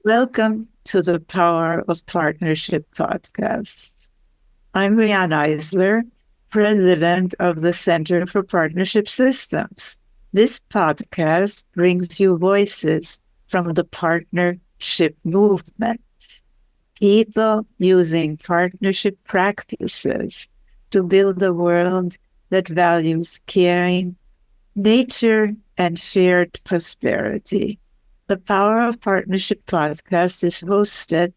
Welcome to the Power of Partnership podcast. I'm Riane Eisler, president of the Center for Partnership Systems. This podcast brings you voices from the partnership movement, people using partnership practices to build a world that values caring, nature, and shared prosperity. The Power of Partnership podcast is hosted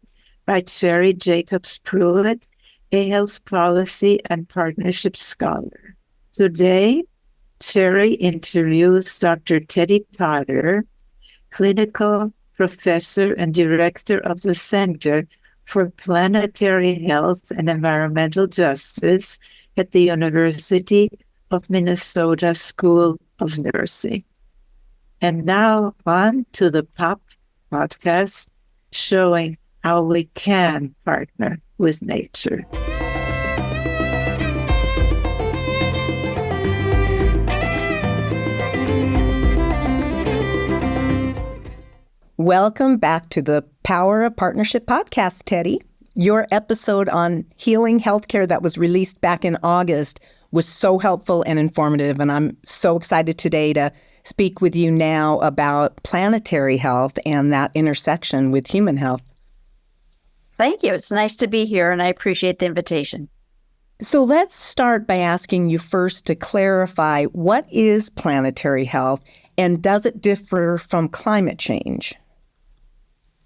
by Cherri Jacobs Pruitt, a health policy and partnership scholar. Today, Cherri interviews Dr. Teddie Potter, clinical professor and director of the Center for Planetary Health and Environmental Justice at the University of Minnesota School of Nursing. And now on to the POP podcast, showing how we can partner with nature. Welcome back to the Power of Partnership podcast, Teddie. Your episode on healing healthcare that was released back in August was so helpful and informative, and I'm so excited today to speak with you now about planetary health and that intersection with human health. Thank you. It's nice to be here, and I appreciate the invitation. So let's start by asking you first to clarify, what is planetary health, and does it differ from climate change?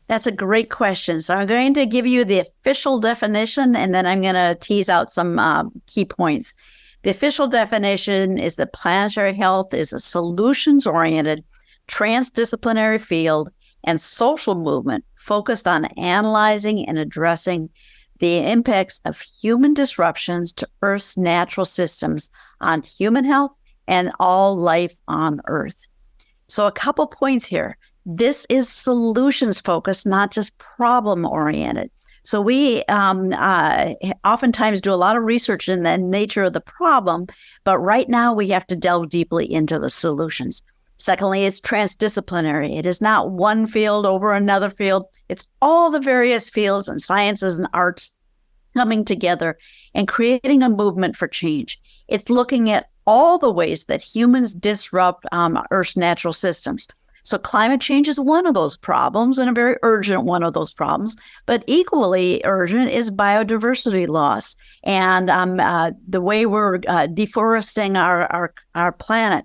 That's a great question. So I'm going to give you the official definition, and then I'm going to tease out some key points. The official definition is that planetary health is a solutions-oriented, transdisciplinary field and social movement focused on analyzing and addressing the impacts of human disruptions to Earth's natural systems on human health and all life on Earth. So a couple points here. This is solutions-focused, not just problem-oriented. So we oftentimes do a lot of research in the nature of the problem, but right now we have to delve deeply into the solutions. Secondly, it's transdisciplinary. It is not one field over another field. It's all the various fields and sciences and arts coming together and creating a movement for change. It's looking at all the ways that humans disrupt Earth's natural systems. So climate change is one of those problems, and a very urgent one of those problems. But equally urgent is biodiversity loss and the way we're deforesting our planet,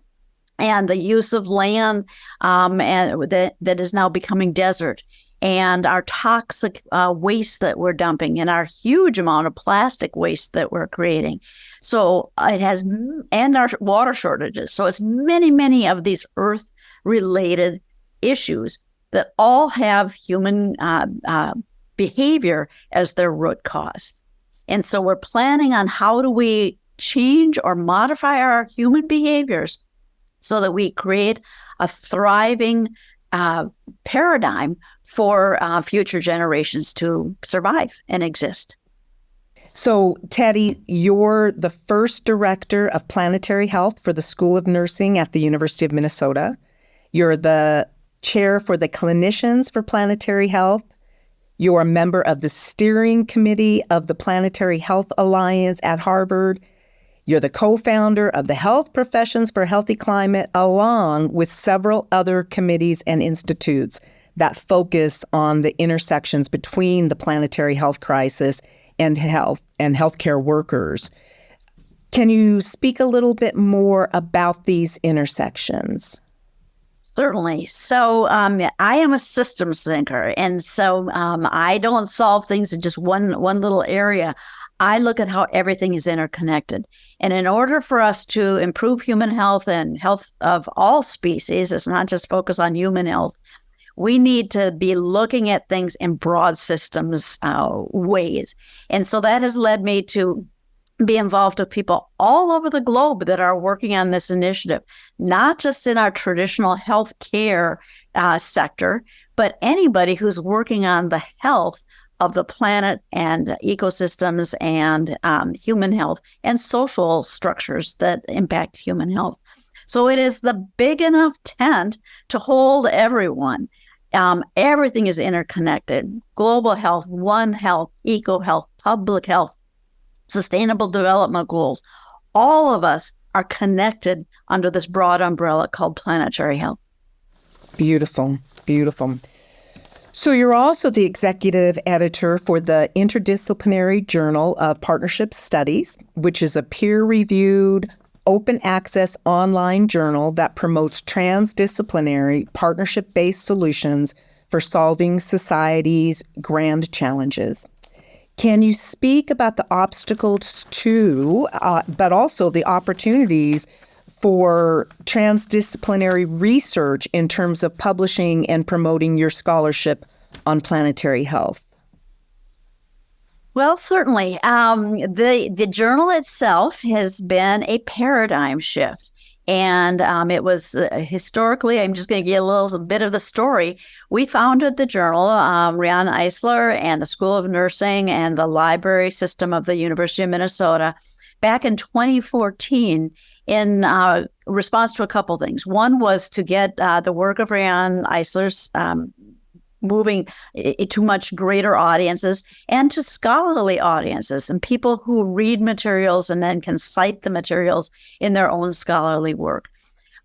and the use of land and that is now becoming desert, and our toxic waste that we're dumping, and our huge amount of plastic waste that we're creating. So it has, and our water shortages. So it's many of these Earth-related issues that all have human behavior as their root cause. And so we're planning on how do we change or modify our human behaviors so that we create a thriving paradigm for future generations to survive and exist. So, Teddie, you're the first director of planetary health for the School of Nursing at the University of Minnesota. You're the chair for the Clinicians for Planetary Health. You're a member of the steering committee of the Planetary Health Alliance at Harvard. You're the co-founder of the Health Professions for a Healthy Climate, along with several other committees and institutes that focus on the intersections between the planetary health crisis and health and healthcare workers. Can you speak a little bit more about these intersections? Certainly. So I am a systems thinker, and so I don't solve things in just one little area. I look at how everything is interconnected. And in order for us to improve human health and health of all species, it's not just focus on human health. We need to be looking at things in broad systems ways. And so that has led me to be involved with people all over the globe that are working on this initiative, not just in our traditional healthcare sector, but anybody who's working on the health of the planet and ecosystems and human health and social structures that impact human health. So it is the big enough tent to hold everyone. Everything is interconnected. Global health, One Health, eco health, public health, sustainable development goals. All of us are connected under this broad umbrella called planetary health. Beautiful, beautiful. So you're also the executive editor for the Interdisciplinary Journal of Partnership Studies, which is a peer-reviewed, open-access online journal that promotes transdisciplinary, partnership-based solutions for solving society's grand challenges. Can you speak about the obstacles to, but also the opportunities for transdisciplinary research in terms of publishing and promoting your scholarship on planetary health? Well, certainly. The journal itself has been a paradigm shift. And it was historically, I'm just going to give a little bit of the story. We founded the journal, Riane Eisler and the School of Nursing and the library system of the University of Minnesota back in 2014 in response to a couple things. One was to get the work of Riane Eisler's moving to much greater audiences and to scholarly audiences and people who read materials and then can cite the materials in their own scholarly work.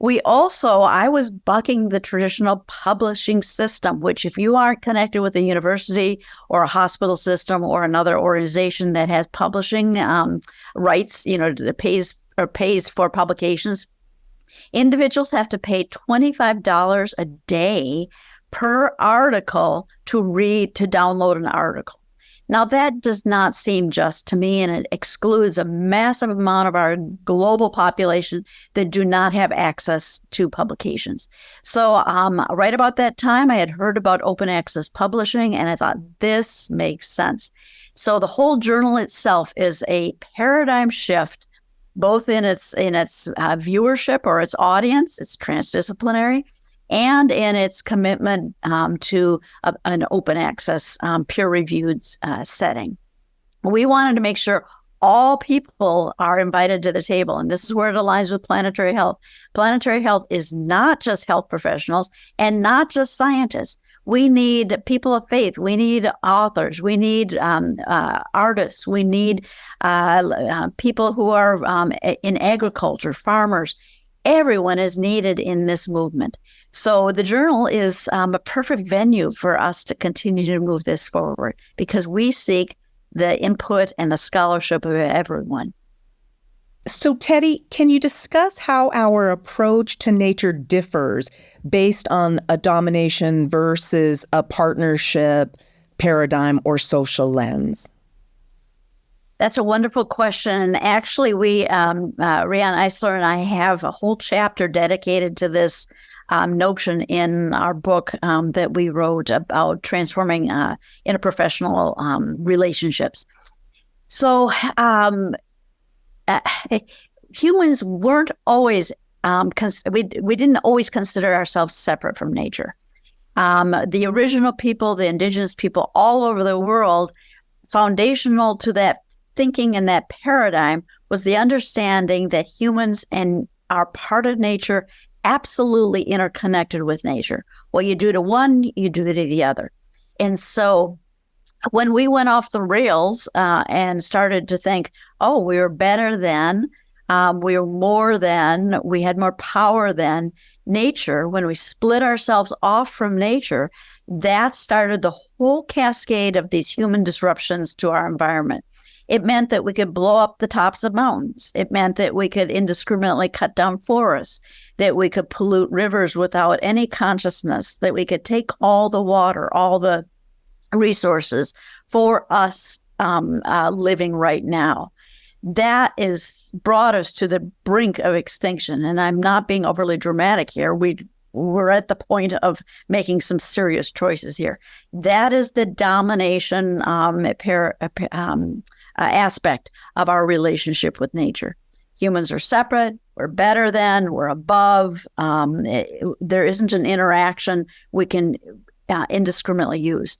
I was bucking the traditional publishing system, which if you aren't connected with a university or a hospital system or another organization that has publishing rights, that pays for publications, individuals have to pay $25 a day per article to download an article. Now, that does not seem just to me, and it excludes a massive amount of our global population that do not have access to publications. So right about that time, I had heard about open access publishing, and I thought, this makes sense. So the whole journal itself is a paradigm shift, both in its viewership or its audience, it's transdisciplinary, and in its commitment to an open access, peer-reviewed setting. We wanted to make sure all people are invited to the table, and this is where it aligns with planetary health. Planetary health is not just health professionals and not just scientists. We need people of faith. We need authors. We need artists. We need people who are in agriculture, farmers. Everyone is needed in this movement. So the journal is a perfect venue for us to continue to move this forward because we seek the input and the scholarship of everyone. So, Teddie, can you discuss how our approach to nature differs based on a domination versus a partnership paradigm or social lens? That's a wonderful question. And actually, Riane Eisler and I have a whole chapter dedicated to this notion in our book that we wrote about transforming interprofessional relationships. So humans weren't always, we didn't always consider ourselves separate from nature. The original people, the indigenous people all over the world, foundational to that thinking and that paradigm was the understanding that humans and are part of nature, absolutely interconnected with nature. What you do to one, you do to the other. And so when we went off the rails and started to think, oh, we were better than, we were more than, we had more power than nature, when we split ourselves off from nature, that started the whole cascade of these human disruptions to our environment. It meant that we could blow up the tops of mountains. It meant that we could indiscriminately cut down forests, that we could pollute rivers without any consciousness, that we could take all the water, all the resources for us living right now. That is brought us to the brink of extinction. And I'm not being overly dramatic here. We're at the point of making some serious choices here. That is the domination aspect of our relationship with nature. Humans are separate. We're better than. We're above. There isn't an interaction we can indiscriminately use.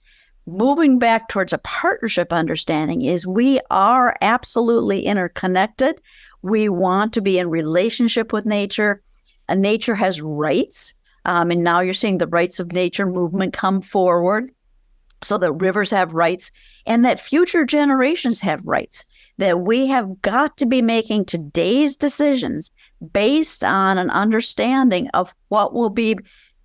Moving back towards a partnership understanding is we are absolutely interconnected. We want to be in relationship with nature. Nature has rights. And now you're seeing the rights of nature movement come forward, so that rivers have rights and that future generations have rights, that we have got to be making today's decisions based on an understanding of what will be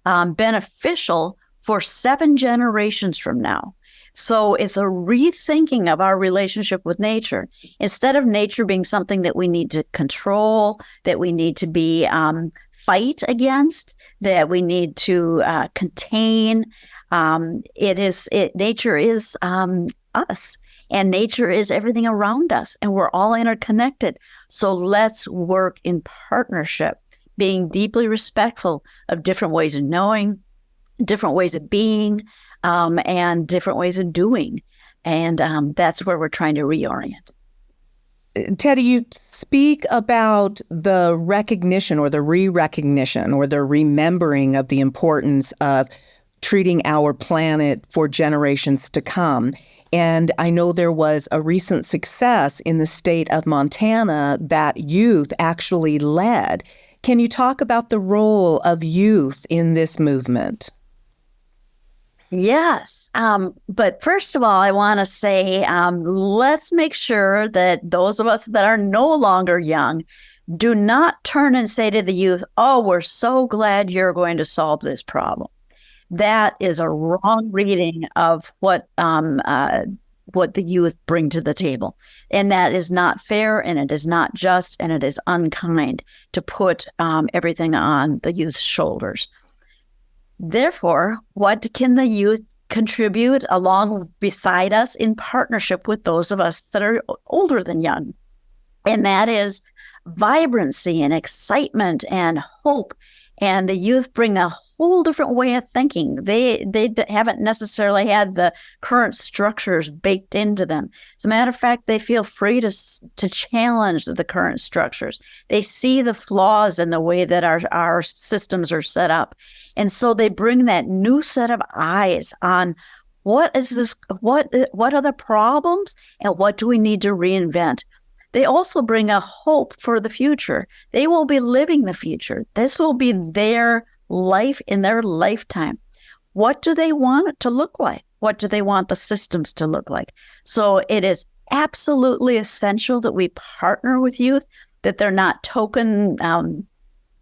beneficial for 7 generations from now. So it's a rethinking of our relationship with nature. Instead of nature being something that we need to control, that we need to be fight against, that we need to contain, nature is us, and nature is everything around us, and we're all interconnected. So let's work in partnership, being deeply respectful of different ways of knowing, different ways of being, and different ways of doing. And that's where we're trying to reorient. Teddie, you speak about the recognition or the re-recognition or the remembering of the importance of treating our planet for generations to come. And I know there was a recent success in the state of Montana that youth actually led. Can you talk about the role of youth in this movement? Yes. But first of all, I want to say, let's make sure that those of us that are no longer young do not turn and say to the youth, oh, we're so glad you're going to solve this problem. That is a wrong reading of what the youth bring to the table. And that is not fair, and it is not just, and it is unkind to put everything on the youth's shoulders. Therefore, what can the youth contribute along beside us in partnership with those of us that are older than young? And that is vibrancy and excitement and hope. And the youth bring a whole different way of thinking. They haven't necessarily had the current structures baked into them. As a matter of fact, they feel free to challenge the current structures. They see the flaws in the way that our systems are set up. And so they bring that new set of eyes on what is this, what are the problems, and what do we need to reinvent? They also bring a hope for the future. They will be living the future. This will be their life in their lifetime. What do they want it to look like? What do they want the systems to look like? So it is absolutely essential that we partner with youth, that they're not token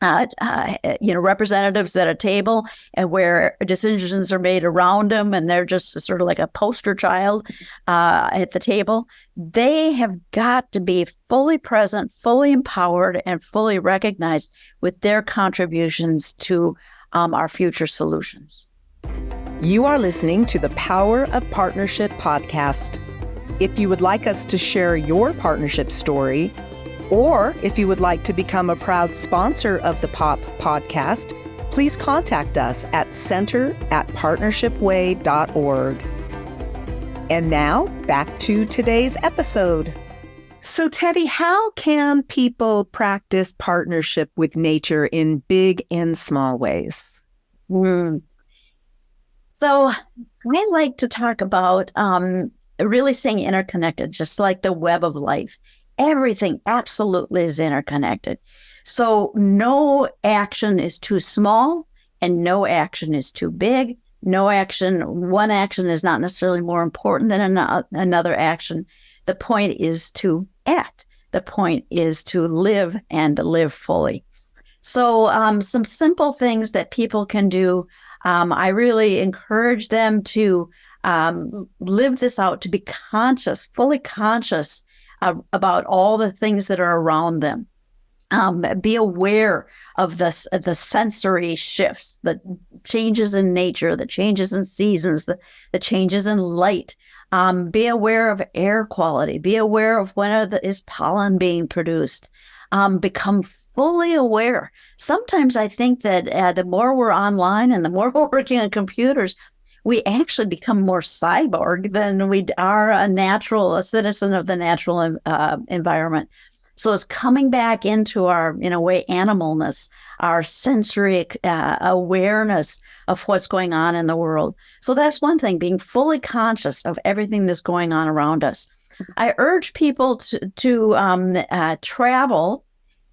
representatives at a table and where decisions are made around them and they're just sort of like a poster child at the table. They have got to be fully present, fully empowered, and fully recognized with their contributions to our future solutions. You are listening to the Power of Partnership podcast. If you would like us to share your partnership story, or if you would like to become a proud sponsor of the POP podcast, please contact us at center@partnershipway.org. And now, back to today's episode. So, Teddie, how can people practice partnership with nature in big and small ways? So I like to talk about really staying interconnected, just like the web of life. Everything absolutely is interconnected. So no action is too small and no action is too big. One action is not necessarily more important than another action. The point is to act. The point is to live and to live fully. So some simple things that people can do. I really encourage them to live this out, to be conscious, fully conscious about all the things that are around them. Be aware of the sensory shifts, the changes in nature, the changes in seasons, the changes in light. Be aware of air quality. Be aware of when is pollen being produced. Become fully aware. Sometimes I think that the more we're online and the more we're working on computers, we actually become more cyborg than we are a citizen of the natural environment. So it's coming back into our, in a way, animalness, our sensory awareness of what's going on in the world. So that's one thing, being fully conscious of everything that's going on around us. I urge people to travel,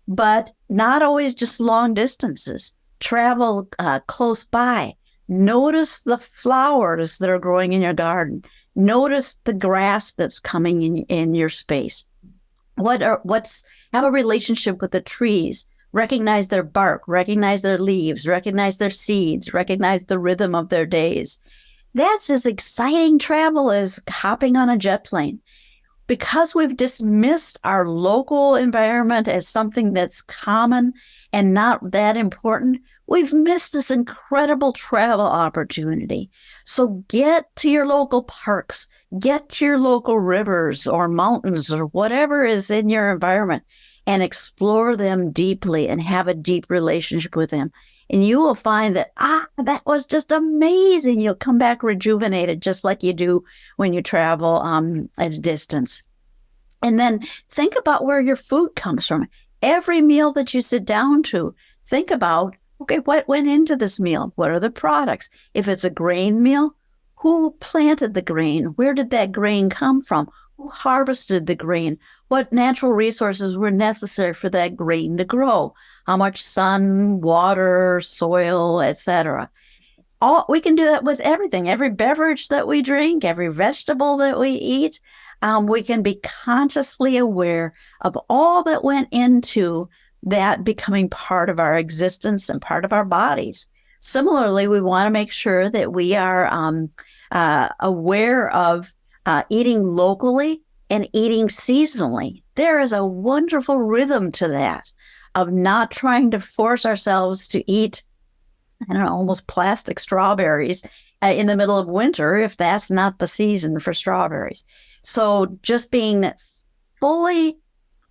but not always just long distances. travel close by. Notice the flowers that are growing in your garden. Notice the grass that's coming in your space. Have a relationship with the trees. Recognize their bark, recognize their leaves, recognize their seeds, recognize the rhythm of their days. That's as exciting travel as hopping on a jet plane. Because we've dismissed our local environment as something that's common and not that important, we've missed this incredible travel opportunity. So get to your local parks, get to your local rivers or mountains or whatever is in your environment and explore them deeply and have a deep relationship with them. And you will find that, that was just amazing. You'll come back rejuvenated, just like you do when you travel at a distance. And then think about where your food comes from. Every meal that you sit down to, think about, okay, what went into this meal? What are the products? If it's a grain meal, who planted the grain? Where did that grain come from? Who harvested the grain? What natural resources were necessary for that grain to grow? How much sun, water, soil, etc. We can do that with everything. Every beverage that we drink, every vegetable that we eat, we can be consciously aware of all that went into that becoming part of our existence and part of our bodies. Similarly, we want to make sure that we are aware of eating locally and eating seasonally. There is a wonderful rhythm to that, of not trying to force ourselves to eat, almost plastic strawberries in the middle of winter if that's not the season for strawberries. So just being fully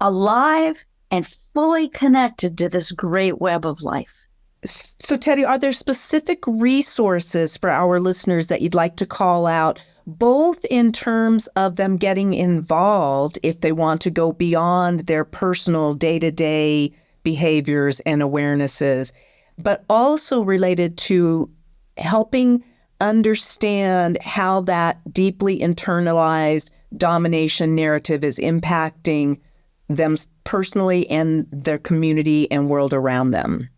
alive and fully connected to this great web of life. So, Teddie, are there specific resources for our listeners that you'd like to call out, both in terms of them getting involved if they want to go beyond their personal day-to-day behaviors and awarenesses, but also related to helping understand how that deeply internalized domination narrative is impacting them personally and their community and world around them?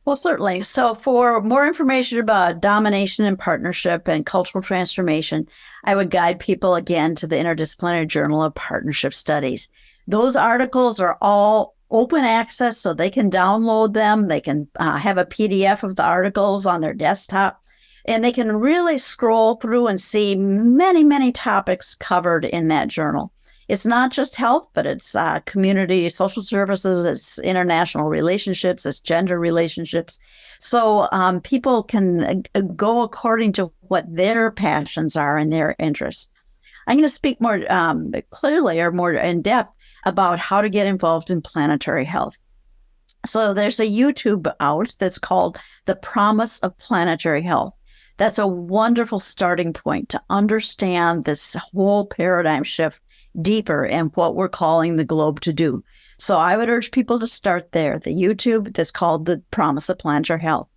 Well, certainly. So for more information about domination and partnership and cultural transformation, I would guide people again to the Interdisciplinary Journal of Partnership Studies. Those articles are all open access, so they can download them. They can have a PDF of the articles on their desktop, and they can really scroll through and see many, many topics covered in that journal. It's not just health, but it's community social services, it's international relationships, it's gender relationships. So people can go according to what their passions are and their interests. I'm going to speak more clearly or more in depth about how to get involved in planetary health. So there's a YouTube out that's called The Promise of Planetary Health. That's a wonderful starting point to understand this whole paradigm shift deeper and what we're calling the globe to do. So I would urge people to start there, the YouTube that's called The Promise of Planetary Health.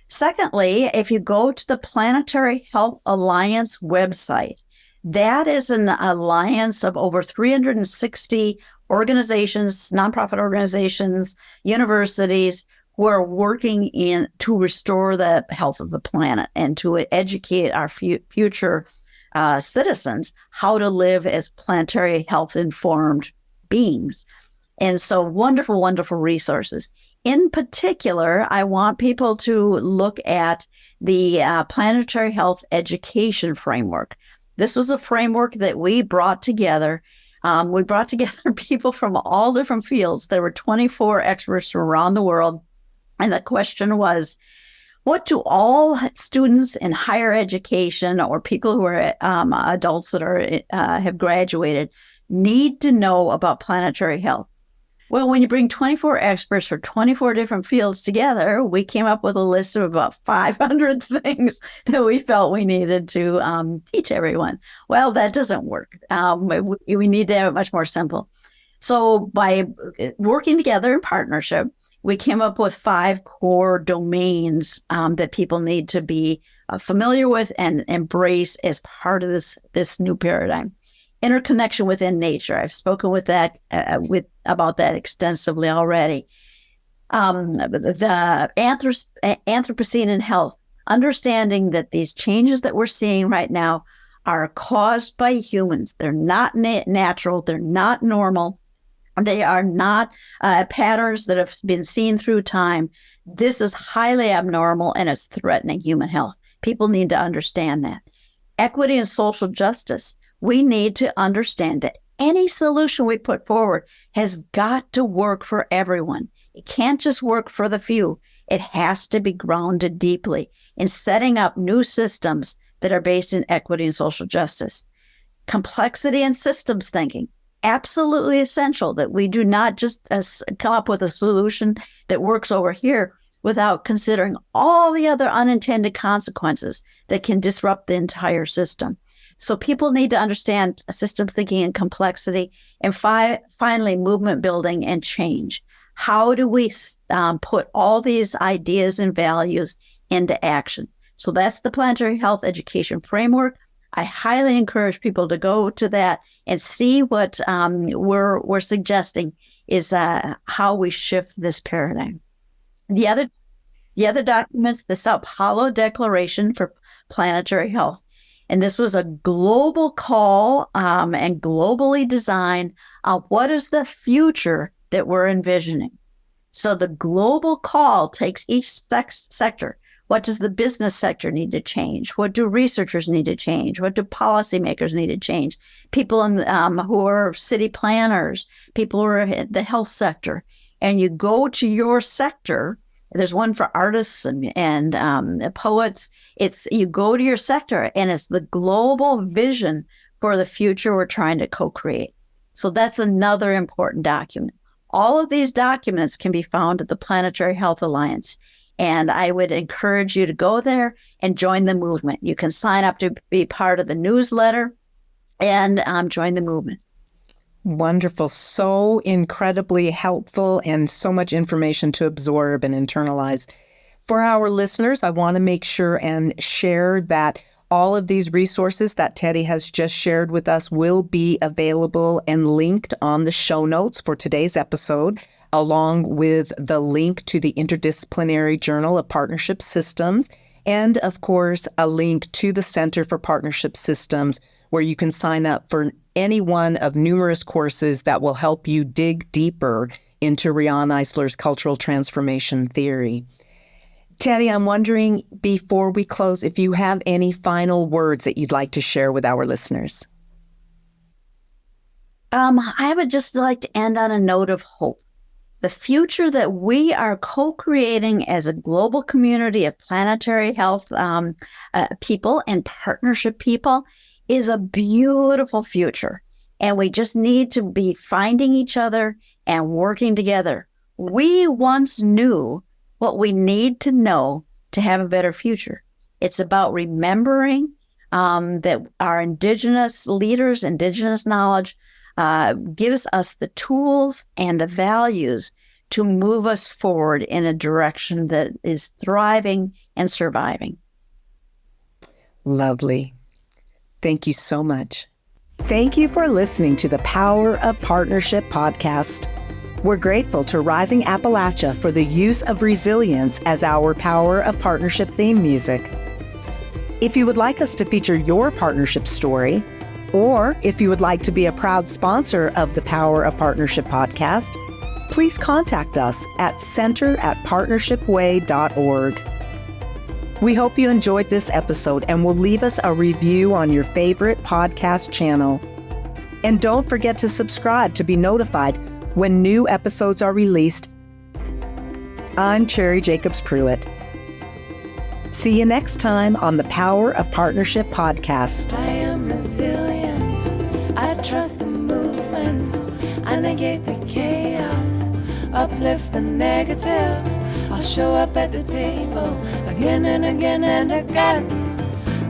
Secondly, if you go to the Planetary Health Alliance website, that is an alliance of over 360 organizations, nonprofit organizations, universities who are working to restore the health of the planet and to educate our future citizens how to live as planetary health informed beings. And so wonderful, wonderful resources. In particular, I want people to look at the Planetary Health Education Framework. This was a framework that we brought together. We brought together people from all different fields. There were 24 experts from around the world. And the question was, what do all students in higher education or people who are adults that are have graduated need to know about planetary health? Well, when you bring 24 experts from 24 different fields together, we came up with a list of about 500 things that we felt we needed to teach everyone. Well, that doesn't work. We need to have it much more simple. So by working together in partnership, we came up with 5 core domains that people need to be familiar with and embrace as part of this new paradigm. Interconnection within nature. I've spoken about that extensively already. the Anthropocene in health, understanding that these changes that we're seeing right now are caused by humans. They're not natural. They're not normal. They are not patterns that have been seen through time. This is highly abnormal and it's threatening human health. People need to understand that. Equity and social justice. We need to understand that any solution we put forward has got to work for everyone. It can't just work for the few. It has to be grounded deeply in setting up new systems that are based in equity and social justice. Complexity and systems thinking. Absolutely essential that we do not just come up with a solution that works over here without considering all the other unintended consequences that can disrupt the entire system. So people need to understand systems thinking and complexity, and finally, movement building and change. How do we put all these ideas and values into action? So that's the Planetary Health Education Framework. I highly encourage people to go to that and see what we're suggesting is how we shift this paradigm. The other documents, the Sao Paulo Declaration for Planetary Health. And this was a global call and globally designed what is the future that we're envisioning. So the global call takes each sector. What does the business sector need to change? What do researchers need to change? What do policymakers need to change? People who are city planners, people who are in the health sector. And you go to your sector. There's one for artists and poets. You go to your sector, and it's the global vision for the future we're trying to co-create. So that's another important document. All of these documents can be found at the Planetary Health Alliance, and I would encourage you to go there and join the movement. You can sign up to be part of the newsletter and join the movement. Wonderful. So incredibly helpful and so much information to absorb and internalize. For our listeners, I want to make sure and share that all of these resources that Teddie has just shared with us will be available and linked on the show notes for today's episode, along with the link to the Interdisciplinary Journal of Partnership Systems, and of course, a link to the Center for Partnership Systems, where you can sign up for any one of numerous courses that will help you dig deeper into Riane Eisler's cultural transformation theory. Teddie, I'm wondering, before we close, if you have any final words that you'd like to share with our listeners. I would just like to end on a note of hope. The future that we are co-creating as a global community of planetary health people and partnership people is a beautiful future. And we just need to be finding each other and working together. We once knew what we need to know to have a better future. It's about remembering that our indigenous leaders, indigenous knowledge gives us the tools and the values to move us forward in a direction that is thriving and surviving. Lovely. Thank you so much. Thank you for listening to the Power of Partnership podcast. We're grateful to Rising Appalachia for the use of resilience as our Power of Partnership theme music. If you would like us to feature your partnership story, or if you would like to be a proud sponsor of the Power of Partnership podcast, please contact us at center@partnershipway.org. We hope you enjoyed this episode and will leave us a review on your favorite podcast channel. And don't forget to subscribe to be notified when new episodes are released. I'm Cherri Jacobs Pruitt. See you next time on the Power of Partnership podcast. I am resilient. I trust the movement. I negate the chaos. Uplift the negative. I'll show up at the table again and again and again.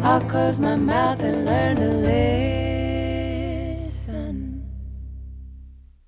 I'll close my mouth and learn to live.